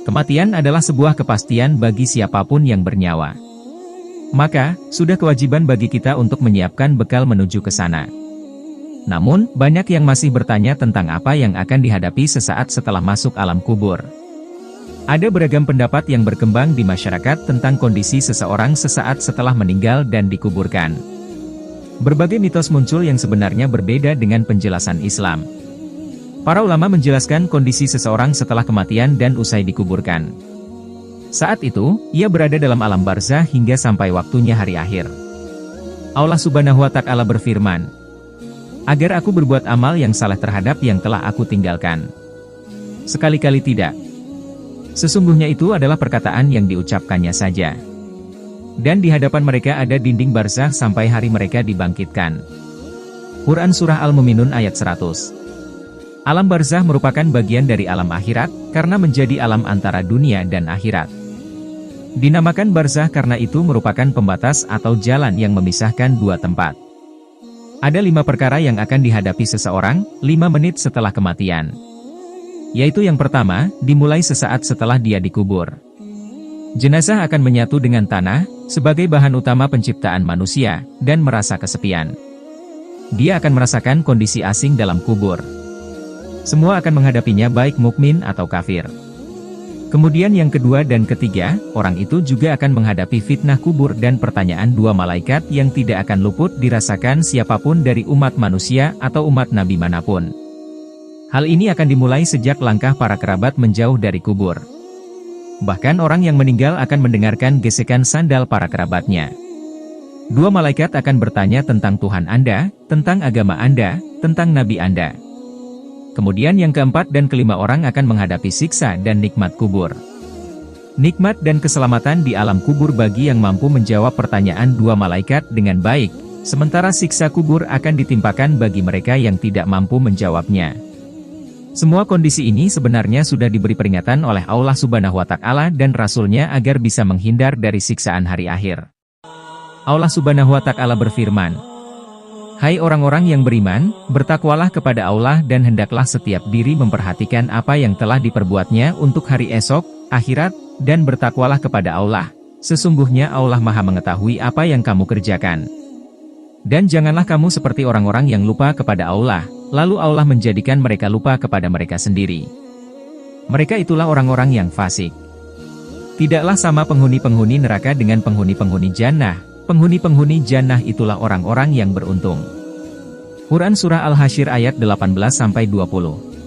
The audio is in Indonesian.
Kematian adalah sebuah kepastian bagi siapapun yang bernyawa. Maka, sudah kewajiban bagi kita untuk menyiapkan bekal menuju ke sana. Namun, banyak yang masih bertanya tentang apa yang akan dihadapi sesaat setelah masuk alam kubur. Ada beragam pendapat yang berkembang di masyarakat tentang kondisi seseorang sesaat setelah meninggal dan dikuburkan. Berbagai mitos muncul yang sebenarnya berbeda dengan penjelasan Islam. Para ulama menjelaskan kondisi seseorang setelah kematian dan usai dikuburkan. Saat itu, ia berada dalam alam barzah hingga sampai waktunya hari akhir. Allah Subhanahu wa Ta'ala berfirman, "Agar aku berbuat amal yang saleh terhadap yang telah aku tinggalkan. Sekali-kali tidak. Sesungguhnya itu adalah perkataan yang diucapkannya saja. Dan di hadapan mereka ada dinding barzah sampai hari mereka dibangkitkan." Quran Surah Al-Mu'minun ayat 100. Alam barzah merupakan bagian dari alam akhirat, karena menjadi alam antara dunia dan akhirat. Dinamakan barzah karena itu merupakan pembatas atau jalan yang memisahkan dua tempat. Ada 5 perkara yang akan dihadapi seseorang, 5 menit setelah kematian. Yaitu yang pertama, dimulai sesaat setelah dia dikubur. Jenazah akan menyatu dengan tanah, sebagai bahan utama penciptaan manusia, dan merasa kesepian. Dia akan merasakan kondisi asing dalam kubur. Semua akan menghadapinya baik mukmin atau kafir. Kemudian yang kedua dan ketiga, orang itu juga akan menghadapi fitnah kubur dan pertanyaan 2 malaikat yang tidak akan luput dirasakan siapapun dari umat manusia atau umat nabi manapun. Hal ini akan dimulai sejak langkah para kerabat menjauh dari kubur. Bahkan orang yang meninggal akan mendengarkan gesekan sandal para kerabatnya. 2 malaikat akan bertanya tentang Tuhan Anda, tentang agama Anda, tentang nabi Anda. Kemudian yang keempat dan kelima orang akan menghadapi siksa dan nikmat kubur. Nikmat dan keselamatan di alam kubur bagi yang mampu menjawab pertanyaan 2 malaikat dengan baik, sementara siksa kubur akan ditimpakan bagi mereka yang tidak mampu menjawabnya. Semua kondisi ini sebenarnya sudah diberi peringatan oleh Allah Subhanahu wa Ta'ala dan Rasul-Nya agar bisa menghindar dari siksaan hari akhir. Allah Subhanahu wa Ta'ala berfirman, "Hai orang-orang yang beriman, bertakwalah kepada Allah dan hendaklah setiap diri memperhatikan apa yang telah diperbuatnya untuk hari esok, akhirat, dan bertakwalah kepada Allah. Sesungguhnya Allah Maha mengetahui apa yang kamu kerjakan. Dan janganlah kamu seperti orang-orang yang lupa kepada Allah, lalu Allah menjadikan mereka lupa kepada mereka sendiri. Mereka itulah orang-orang yang fasik. Tidaklah sama penghuni-penghuni neraka dengan penghuni-penghuni jannah. Penghuni-penghuni jannah itulah orang-orang yang beruntung." Quran Surah Al-Hasyr ayat 18-20.